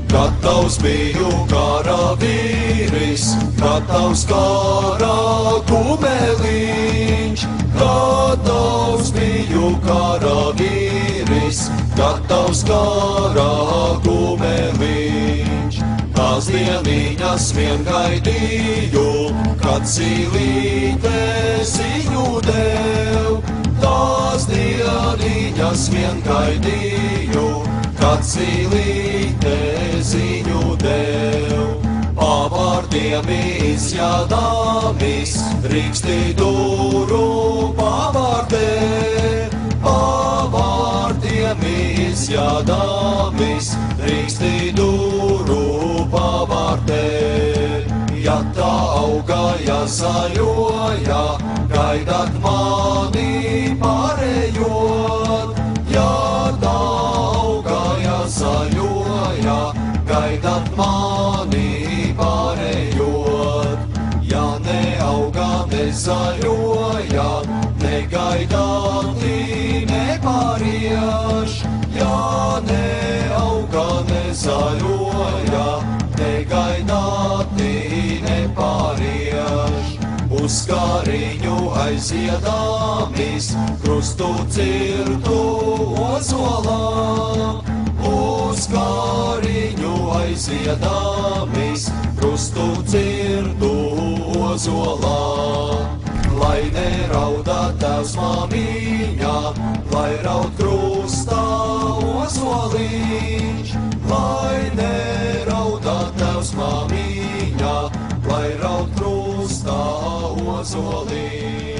Gatavs biju karavīris, gatavs kara kumeliņš. Gatavs biju karavīris, gatavs kara kumeliņš. Tās dieniņas vien gaidīju, kad zīlīte ziņu dev. Tās dieniņas vien gaidīju, kad zīlīte ziņu dev. Pavārdiem izjādāmis, Rīkstidūru pavārdē. Pavārdiem izjādāmis, Rīkstidūru pavārdē. Ja tā augāja zaļoja, gaidāt mani pārējot. Ja tā augāja zaļoja, gaidāt mani pārējot. Ja neaugā, nezaļoja, negaidāti nepārieš. Ja neaugā, nezaļoja, negaidāti nepārieš. Uz kāriņu aiziedāmis, krustu cirtu ozolā. Uz kāriņu aiziedāmis, krustu cirtu ozolā. Lai neraudā tēvs māmiņā, lai raud krustā ozoliņš. Lai neraudā tēvs māmiņā, lai raud krustā ozoliņš.